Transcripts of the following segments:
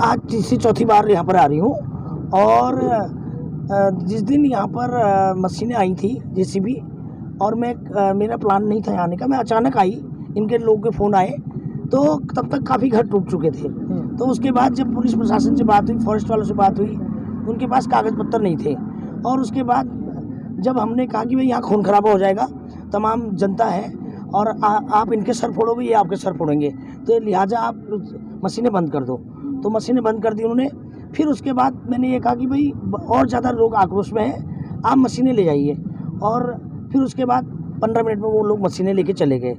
आज तीसरी चौथी बार यहाँ पर आ रही हूँ और जिस दिन यहाँ पर मशीनें आई थी जेसीबी और मेरा प्लान नहीं था आने का, मैं अचानक आई, इनके लोगों के फ़ोन आए तो तब तक काफ़ी घर टूट चुके थे। तो उसके बाद जब पुलिस प्रशासन से बात हुई, फॉरेस्ट वालों से बात हुई, उनके पास कागज़ पत्तर नहीं थे और उसके बाद जब हमने कहा कि भाई यहाँ खून खराबा हो जाएगा, तमाम जनता है और आप इनके सर फोड़ोगे, ये आपके सर फोड़ेंगे, तो लिहाजा आप मशीनें बंद कर दो। तो मशीनें बंद कर दी उन्होंने। फिर उसके बाद मैंने ये कहा कि भाई और ज़्यादा लोग आक्रोश में हैं, आप मशीनें ले जाइए। और फिर उसके बाद 15 मिनट में वो लोग मशीनें लेके चले गए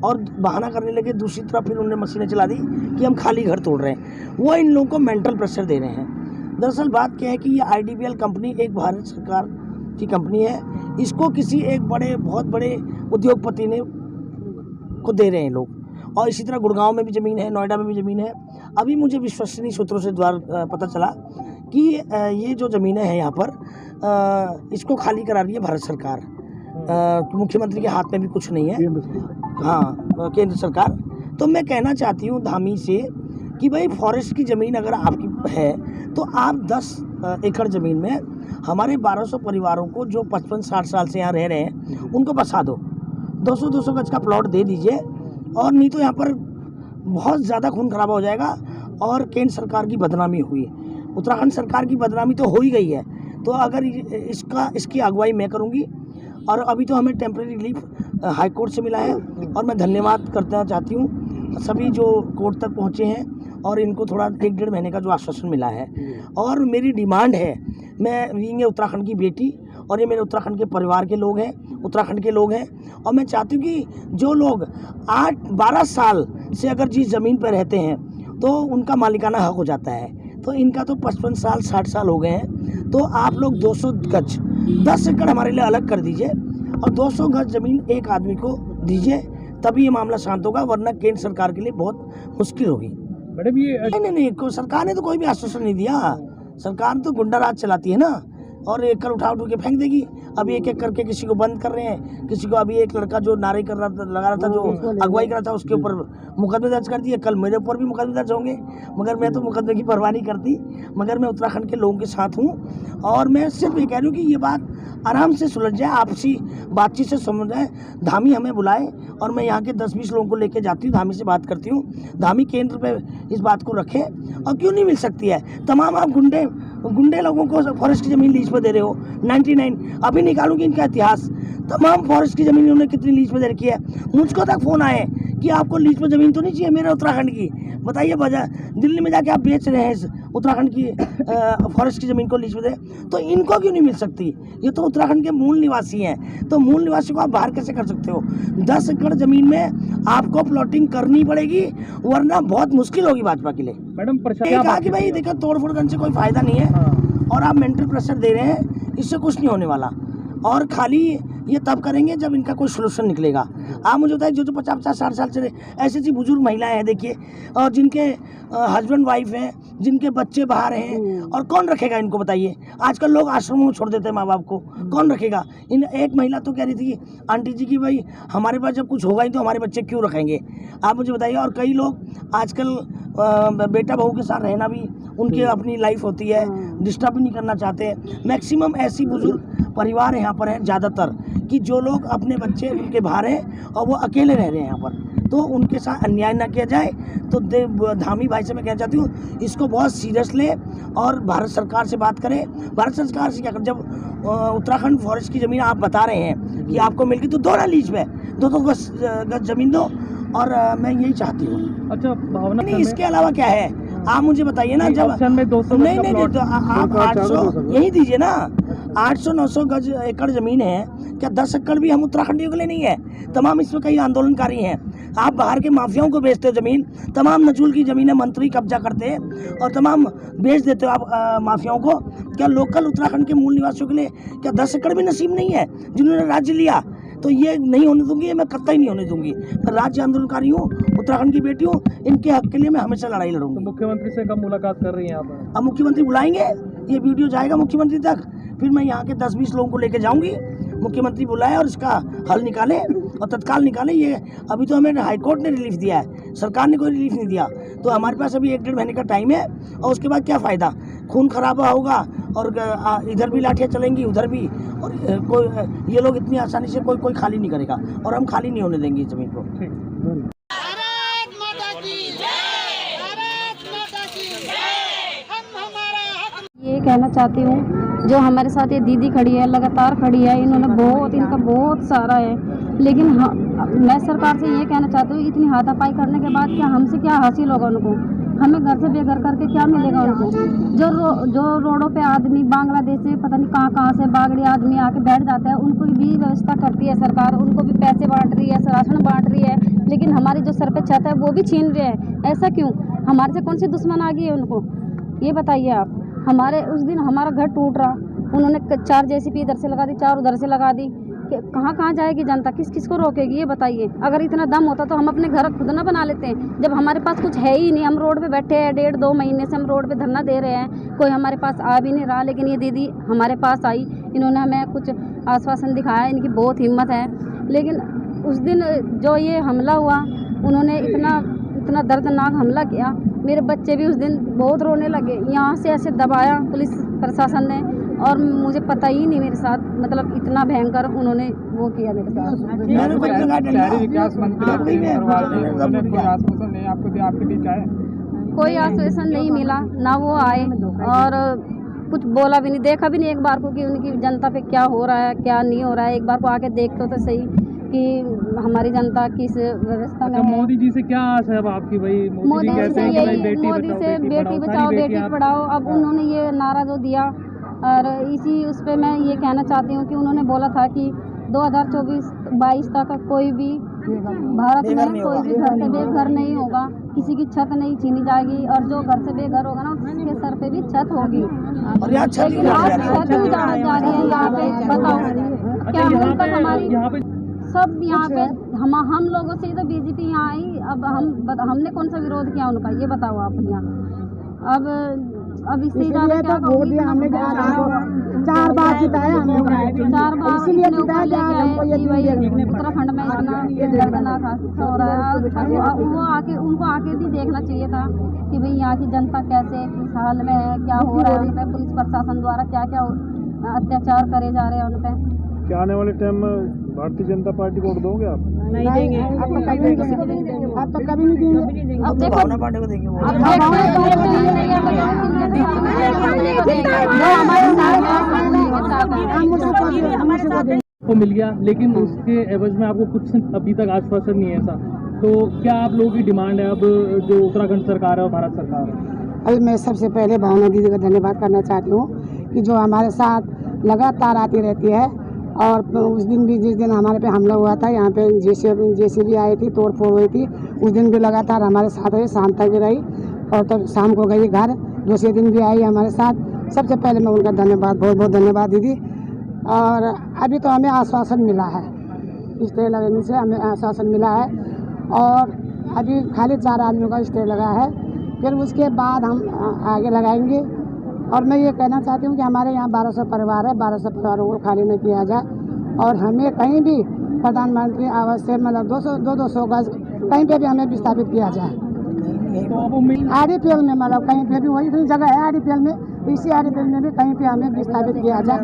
और बहाना करने लगे। दूसरी तरफ फिर उन्होंने मशीनें चला दी कि हम खाली घर तोड़ रहे हैं। वो इन लोगों को मेंटल प्रेशर दे रहे हैं। दरअसल बात क्या है कि ये IDBL कंपनी एक भारत सरकार की कंपनी है। इसको किसी एक बहुत बड़े उद्योगपति ने को दे रहे हैं लोग। और इसी तरह गुड़गांव में भी ज़मीन है, नोएडा में भी ज़मीन है। अभी मुझे विश्वसनीय सूत्रों से पता चला कि ये जो ज़मीनें हैं यहाँ पर इसको खाली करा रही है भारत सरकार। मुख्यमंत्री के हाथ में भी कुछ नहीं है, हाँ, केंद्र सरकार। तो मैं कहना चाहती हूँ धामी से कि भाई फॉरेस्ट की ज़मीन अगर आपकी है तो आप 10 एकड़ ज़मीन में हमारे 1200 परिवारों को जो 55-60 साल से यहाँ रह रहे हैं उनको बसा दो। 200-200 गज का प्लॉट दे दीजिए और नहीं तो यहाँ पर बहुत ज़्यादा खून खराबा हो जाएगा और केंद्र सरकार की बदनामी हुई। उत्तराखंड सरकार की बदनामी तो हो ही गई है। तो अगर इसकी अगुवाई मैं करूँगी। और अभी तो हमें टेम्परेरी रिलीफ हाई कोर्ट से मिला है और मैं धन्यवाद करना चाहती हूँ सभी जो कोर्ट तक पहुँचे हैं और इनको थोड़ा 1-1.5 महीने का जो आश्वासन मिला है। और मेरी डिमांड है, मैं बीइंग उत्तराखंड की बेटी और ये मेरे उत्तराखंड के परिवार के लोग हैं, उत्तराखंड के लोग हैं, और मैं चाहती हूँ कि जो लोग 8-12 साल से अगर जिस ज़मीन पर रहते हैं तो उनका मालिकाना हक हो जाता है। तो इनका तो 55 साल 60 साल हो गए हैं। तो आप लोग 200 गज 10 एकड़ हमारे लिए अलग कर दीजिए और 200 गज ज़मीन एक आदमी को दीजिए, तभी ये मामला शांत होगा, वरना केंद्र सरकार के लिए बहुत मुश्किल होगी। मैडम ये नहीं, सरकार ने तो कोई भी आश्वासन नहीं दिया। सरकार तो गुंडा राज चलाती है ना, और एकड़ उठा के फेंक देगी। अभी एक एक करके किसी को बंद कर रहे हैं, किसी को अभी एक लड़का जो नारे लगा रहा था, जो अगुवाई कर रहा था, उसके ऊपर मुकदमे दर्ज कर दिए। कल मेरे ऊपर भी मुकदमे दर्ज होंगे, मगर मैं तो मुकदमे की परवाह नहीं करती। मगर मैं उत्तराखंड के लोगों के साथ हूँ और मैं सिर्फ ये कह रही हूँ कि ये बात आराम से सुलझ जाए, आपसी बातचीत से समझ जाए। धामी हमें बुलाए और मैं यहाँ के 10-20 लोगों को लेके जाती हूँ, धामी से बात करती हूँ। धामी केंद्र पे इस बात को रखे। और क्यों नहीं मिल सकती है? तमाम आप गुंडे लोगों को फॉरेस्ट की ज़मीन लीज पर दे रहे हो। 99 अभी निकालूंगी इनका इतिहास। तमाम फॉरेस्ट की ज़मीन इन्होंने कितनी लीज पर दे रखी है। मुझको तक फ़ोन आए कि आपको लीज पर ज़मीन तो नहीं चाहिए मेरे उत्तराखंड की, बताइए। दिल्ली में जाके आप बेच रहे हैं उत्तराखंड की फॉरेस्ट की ज़मीन को लीज पर दे, तो इनको क्यों नहीं मिल सकती? ये तो उत्तराखंड के मूल निवासी हैं, तो मूल निवासी को आप बाहर कैसे कर सकते हो? 10 एकड़ ज़मीन में आपको प्लॉटिंग करनी पड़ेगी, वरना बहुत मुश्किल होगी भाजपा के लिए। मैडम कहा कि भाई देखो, तोड़-फोड़ करने से कोई फ़ायदा नहीं है और आप मेंटल प्रेशर दे रहे हैं, इससे कुछ नहीं होने वाला। और खाली ये तब करेंगे जब इनका कोई सोल्यूशन निकलेगा। आप मुझे बताइए, जो 50-60 साल से ऐसी ऐसी बुजुर्ग महिलाएं हैं देखिए, और जिनके हस्बैंड वाइफ हैं, जिनके बच्चे बाहर हैं, और कौन रखेगा इनको बताइए? आजकल लोग आश्रमों में छोड़ देते हैं माँ बाप को, कौन रखेगा? एक महिला तो कह रही थी आंटी जी की भाई हमारे पास जब कुछ होगा ही तो हमारे बच्चे क्यों रखेंगे? आप मुझे बताइए। और कई लोग आजकल बेटा बहू के साथ रहना भी उनकी अपनी लाइफ होती है, डिस्टर्ब भी नहीं करना चाहते। मैक्सिमम ऐसी बुजुर्ग परिवार यहाँ पर हैं ज़्यादातर, कि जो लोग अपने बच्चे उनके बाहर हैं और वो अकेले रह रहे हैं यहाँ पर, तो उनके साथ अन्याय ना किया जाए। तो धामी भाई से मैं कहना चाहती हूँ, इसको बहुत सीरियस ले और भारत सरकार से बात करें। भारत सरकार से क्या कर, जब उत्तराखंड फॉरेस्ट की ज़मीन आप बता रहे हैं कि आपको मिल गई, तो दो ना लीज पे 2 गज ज़मीन दो। और मैं यही चाहती हूँ। अच्छा, भावना नहीं, इसके अलावा क्या है आप मुझे बताइए ना। जब में 200 नहीं तो आप 800 यही दीजिए ना। 800-900 गज एकड़ ज़मीन है, क्या 10 एकड़ भी हम उत्तराखंडियों के लिए नहीं है? तमाम इसमें कई आंदोलनकारी हैं। आप बाहर के माफियाओं को बेचते हो ज़मीन, तमाम नजूल की ज़मीनें मंत्री कब्जा करते हैं और तमाम बेच देते हो आप माफियाओं को। क्या लोकल उत्तराखंड के मूल निवासियों के लिए क्या 10 एकड़ भी नसीब नहीं है जिन्होंने राज्य लिया? तो ये नहीं होने दूंगी, मैं कतई नहीं होने दूंगी। मैं राज्य आंदोलनकारी हूँ, उत्तराखंड की बेटी हूँ, इनके हक के लिए मैं हमेशा लड़ाई लड़ूंगी। तो मुख्यमंत्री से कब मुलाकात कर रही हैं आप? अब मुख्यमंत्री बुलाएंगे, ये वीडियो जाएगा मुख्यमंत्री तक, फिर मैं यहाँ के 10-20 लोगों को लेकर जाऊंगी। मुख्यमंत्री बुलाए और इसका हल निकाले और तत्काल निकालें। ये अभी तो हमें हाई कोर्ट ने रिलीफ दिया है, सरकार ने कोई रिलीफ नहीं दिया, तो हमारे पास अभी 1-1.5 महीने का टाइम है और उसके बाद क्या फ़ायदा, खून खराबा होगा और इधर भी लाठियाँ चलेंगी उधर भी, और कोई ये लोग इतनी आसानी से कोई खाली नहीं करेगा और हम खाली नहीं होने देंगे इस ज़मीन को। भारत माता की जय, भारत माता की जय। हम हमारा हक ये कहना चाहती हूँ, जो हमारे साथ ये दीदी खड़ी है, लगातार खड़ी है, इन्होंने इनका बहुत सारा है, लेकिन मैं सरकार से ये कहना चाहती हूँ, इतनी हाथापाई करने के बाद क्या हमसे क्या हासिल होगा उनको, हमें घर से बेघर करके क्या मिलेगा उनको। जो रोडों पे आदमी बांग्लादेश से पता नहीं कहाँ से बागड़ी आदमी आके बैठ जाते हैं, उनको भी व्यवस्था करती है सरकार, उनको भी पैसे बांट रही है, राशन बांट रही है, लेकिन हमारी जो सर पे छत है वो भी छीन रहे हैं। ऐसा क्यों? हमारे से कौन सी दुश्मन आ गई है उनको, ये बताइए आप। हमारे उस दिन हमारा घर टूट रहा, उन्होंने 4 JCB इधर से लगा दी, 4 उधर से लगा दी। कहाँ जाएगी जनता, किस को रोकेगी, ये बताइए। अगर इतना दम होता तो हम अपने घर खुद ना बना लेते हैं, जब हमारे पास कुछ है ही नहीं। हम रोड पे बैठे हैं, 1.5-2 महीने से हम रोड पे धरना दे रहे हैं, कोई हमारे पास आ भी नहीं रहा। लेकिन ये दीदी हमारे पास आई, इन्होंने हमें कुछ आश्वासन दिखाया, इनकी बहुत हिम्मत है। लेकिन उस दिन जो ये हमला हुआ, उन्होंने इतना दर्दनाक हमला किया, मेरे बच्चे भी उस दिन बहुत रोने लगे। यहाँ से ऐसे दबाया पुलिस प्रशासन ने, और मुझे पता ही नहीं मेरे साथ, मतलब इतना भयंकर उन्होंने वो किया मेरे साथ। शहरी विकास मंत्री कोई आश्वासन नहीं आपको दिया, आपके बीच आए? कोई आश्वासन नहीं मिला, ना वो आए और कुछ बोला भी नहीं, देखा भी नहीं एक बार को कि उनकी जनता पे क्या हो रहा है क्या नहीं हो रहा है। एक बार को आके देखते तो सही कि हमारी जनता किस व्यवस्था में है। मोदी जी से क्या आस है अब आपकी? भाई मोदी जी से यही, मोदी से बेटी बचाओ बेटी पढ़ाओ, अब उन्होंने ये नारा जो दिया, और इसी उस पर मैं ये कहना चाहती हूँ कि उन्होंने बोला था कि 2024-22 तक कोई भी भारत में कोई भी घर से बेघर नहीं होगा, किसी की छत नहीं छीनी जाएगी, और जो घर से बेघर होगा ना उसके सर पे भी छत होगी। लेकिन आज छत भी जा रही है यहाँ पे, बताओ क्या मिलकर हमारी सब यहाँ पे हम लोगों से तो बीजेपी यहाँ आई, अब हमने कौन सा विरोध किया उनका, ये बताओ आप यहाँ। अब इससे ज़्यादा क्या कहूँगी, हमने 4 बार जिताया हमने, 4 बार इसीलिए जिताया उत्तराखंड में इतना दर्दनाक हादसा हो रहा है। वो उनको आके भी देखना चाहिए था कि भाई यहाँ की जनता कैसे किस हाल में है, क्या हो रहा है उन पर, पुलिस प्रशासन द्वारा क्या अत्याचार करे जा रहे हैं उन पर। क्या आने वाले टाइम में भारतीय जनता पार्टी को वोट दोगे आप? नहीं देंगे, आप तो कभी नहीं देंगे। अब देखो पार्टी को देंगे, को मिल गया, लेकिन उसके एवज में आपको कुछ अभी तक आश्वासन नहीं है ऐसा, तो क्या आप लोगों की डिमांड है अब जो उत्तराखंड सरकार है और भारत सरकार है? अभी मैं सबसे पहले भावना दीदी का धन्यवाद करना चाहती हूँ कि जो हमारे साथ लगातार आती रहती है, और उस दिन भी जिस दिन हमारे पे हमला हुआ था, यहाँ पे जेसीबी आई थी, तोड़ फोड़ हुई थी, उस दिन भी लगातार हमारे साथ रही, शाम तक भी रही, और तब शाम को गई घर, दूसरे दिन भी आई हमारे साथ। सबसे पहले मैं उनका धन्यवाद, बहुत बहुत धन्यवाद दीदी। और अभी तो हमें आश्वासन मिला है, स्टे लगने से हमें आश्वासन मिला है, और अभी खाली 4 आदमियों का स्टे लगा है, फिर उसके बाद हम आगे लगाएंगे। और मैं ये कहना चाहती हूँ कि हमारे यहाँ 1200 परिवार है, 1200 परिवारों को खाली नहीं किया जाए, और हमें कहीं भी प्रधानमंत्री आवास से मतलब 200 गज कहीं पे भी हमें विस्थापित किया जाए। RDPL में मतलब कहीं पे भी वही जगह है RDPL में, इसी RDPL में भी कहीं पे हमें विस्थापित किया जाए,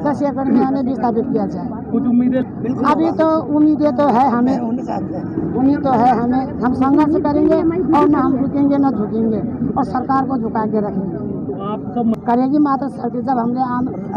10 एकड़ में हमें विस्थापित किया जाए। कुछ उम्मीदें? अभी तो उम्मीदें तो है हमें, उम्मीद तो है हमें, हम संघर्ष करेंगे और न हम रुकेंगे न झुकेंगे, और सरकार को झुका के रखेंगे। आप सब करेगी मात्र शक्ति। जब हमने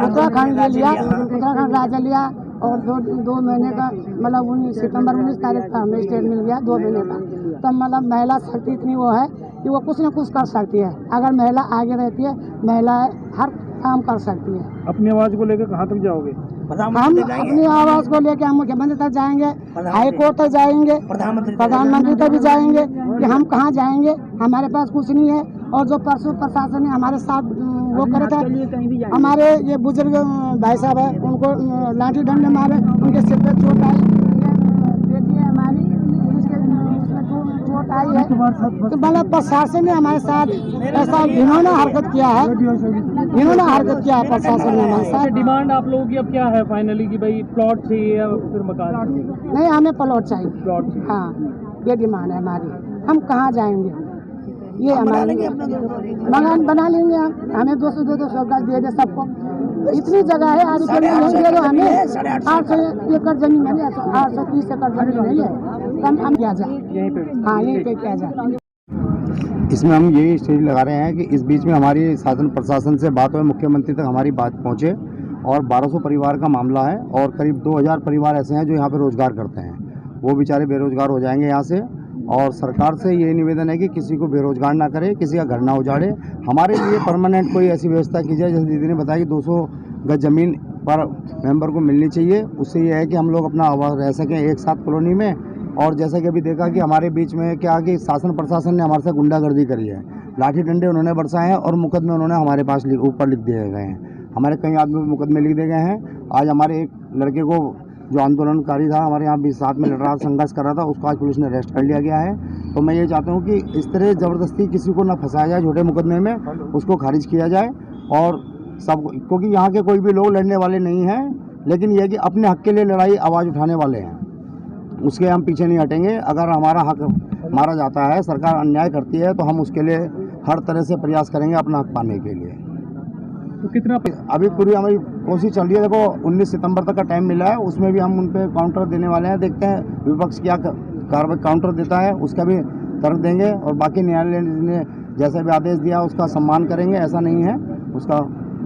उत्तराखंड ले लिया, उत्तराखंड राज्य लिया, और 2 महीने का मतलब 19 तारीख का हमें स्टेट मिल गया, 2 महीने का, तब मतलब महिला शक्ति इतनी वो है कि वो कुछ न कुछ कर सकती है। अगर महिला आगे रहती है, महिला हर काम कर सकती है। अपनी आवाज़ को लेकर कहाँ तक जाओगे? हम अपनी आवाज़ को लेकर हम मुख्यमंत्री तक जाएंगे, हाई कोर्ट तक जाएंगे, प्रधानमंत्री तक भी जाएंगे कि हम कहाँ जाएंगे, हमारे पास कुछ नहीं है। और जो परसों प्रशासन ने हमारे साथ वो करे थे, हमारे ये बुजुर्ग भाई साहब है, उनको लाठी डंडे मारे, उनके सिर पे चोट आई, बेटी है हमारी, उसमें चोट आई है। तो मतलब प्रशासन ने हमारे साथ ऐसा घिनौना हरकत किया है इन्होंने हरकत किया है प्रशासन ने हमारे साथ। डिमांड आप लोगों की अब क्या है फाइनली कि भाई प्लॉट चाहिए या फिर मकान चाहिए? नहीं, हमें प्लॉट चाहिए। प्लॉट चाहिए। हाँ, ये डिमांड है हमारी। हम कहाँ जाएंगे? ये हमारे मकान बना लेंगे हम। हमें 200 गज दे दे सबको। इतनी जगह है, आगे चल नहीं दे दो हमें। 800 एकड़ जमीन नहीं है, 830 एकड़ जमीन नहीं है। हम क्या जाए यहीं पे? हाँ, यहीं पे क्या जाए। इसमें हम यही स्टेज लगा रहे हैं कि इस बीच में हमारी शासन प्रशासन से बात हुई, मुख्यमंत्री तक हमारी बात पहुंचे और 1200 परिवार का मामला है और करीब 2000 परिवार ऐसे हैं जो यहाँ पे रोजगार करते हैं। वो बेचारे बेरोजगार हो जाएंगे यहाँ से। और सरकार से ये निवेदन है कि किसी को बेरोजगार ना करे, किसी का घर ना उजाड़े। हमारे लिए परमानेंट कोई ऐसी व्यवस्था की जाए, जैसे दीदी ने बताया कि 200 गज जमीन पर मेंबर को मिलनी चाहिए। उससे ये है कि हम लोग अपना आवाज़ रह सकें एक साथ कॉलोनी में। और जैसा कि अभी देखा कि हमारे बीच में क्या कि शासन प्रशासन ने हमारे साथ गुंडागर्दी करी है, लाठी डंडे उन्होंने बरसाए हैं और मुकदमे उन्होंने हमारे पास ऊपर लिख दिए गए हैं। हमारे कई आदमी मुकदमे लिख दिए गए हैं। आज हमारे एक लड़के को जो आंदोलनकारी था, हमारे यहाँ भी साथ में लड़ रहा, संघर्ष कर रहा था, उसको आज पुलिस ने अरेस्ट कर लिया गया है। तो मैं ये चाहता हूँ कि इस तरह ज़बरदस्ती किसी को ना फंसाया जाए छोटे मुकदमे में, उसको खारिज किया जाए। और सब, क्योंकि यहाँ के कोई भी लोग लड़ने वाले नहीं हैं, लेकिन यह कि अपने हक के लिए लड़ाई आवाज़ उठाने वाले हैं, उसके हम पीछे नहीं हटेंगे। अगर हमारा हक मारा जाता है, सरकार अन्याय करती है, तो हम उसके लिए हर तरह से प्रयास करेंगे अपना हक पाने के लिए। तो कितना अभी पूरी हमारी कोशिश चल रही है। देखो 19 सितंबर तक का टाइम मिला है, उसमें भी हम उन पर काउंटर देने वाले हैं। देखते हैं विपक्ष क्या कार्रवाई काउंटर देता है, उसका भी तर्क देंगे। और बाकी न्यायालय ने जैसा भी आदेश दिया उसका सम्मान करेंगे, ऐसा नहीं है, उसका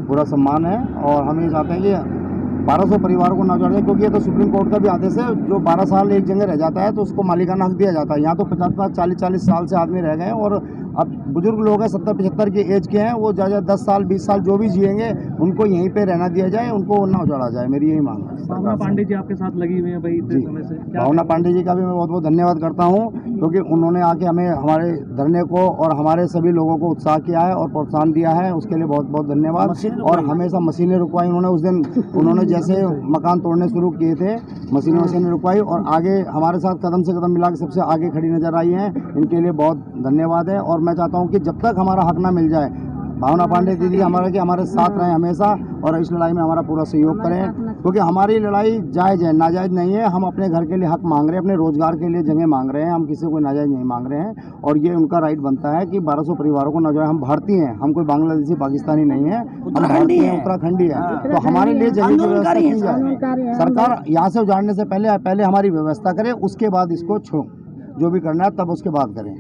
पूरा सम्मान है। और हम ये चाहते हैं कि 1200 परिवारों को ना जोड़ें, क्योंकि ये तो सुप्रीम कोर्ट का भी आदेश है। जो 12 साल एक जगह रह जाता है तो उसको मालिकाना हक दिया जाता है। यहाँ तो 50-40 साल से आदमी रह गए हैं और अब बुजुर्ग लोग हैं, 70-75 की एज के हैं, वो ज़्यादा 10 साल 20 साल जो भी जिएंगे उनको यहीं पे रहना दिया जाए, उनको ना उजाड़ा जाए। मेरी यही मांग है। भावना पांडे जी आपके साथ लगी हुई है भाई इतने समय से? भावना पांडे जी का भी मैं बहुत बहुत धन्यवाद करता हूँ, क्योंकि उन्होंने आके हमें हमारे धरने को और हमारे सभी लोगों को उत्साह किया है और प्रोत्साहन दिया है, उसके लिए बहुत बहुत धन्यवाद। और हमेशा मशीनें रुकवाई उन्होंने। उस दिन उन्होंने जैसे मकान तोड़ने शुरू किए थे, मशीनें रुकवाई और आगे हमारे साथ कदम से कदम मिला के सबसे आगे खड़ी नजर आई हैं। इनके लिए बहुत धन्यवाद है। और मैं चाहता हूँ कि जब तक हमारा हक ना मिल जाए, भावना पांडे दीदी हमारे साथ रहें हमेशा और इस लड़ाई में हमारा पूरा सहयोग करें, क्योंकि हमारी लड़ाई जायज़ है, नाजायज़ नहीं है। हम अपने घर के लिए हक मांग रहे हैं, अपने रोजगार के लिए जगह मांग रहे हैं, हम किसी को नाजायज़ नहीं मांग रहे हैं। और ये उनका राइट बनता है कि 1200 परिवारों को ना जोड़े। हम भारतीय हैं, हम कोई बांग्लादेशी पाकिस्तानी नहीं है, हम भारतीय हैं, उत्तराखंडी हैं। तो हमारे लिए जगह की व्यवस्था की जाए। सरकार यहाँ से उजाड़ने से पहले हमारी व्यवस्था करे, उसके बाद इसको जो भी करना है तब उसके बाद करें।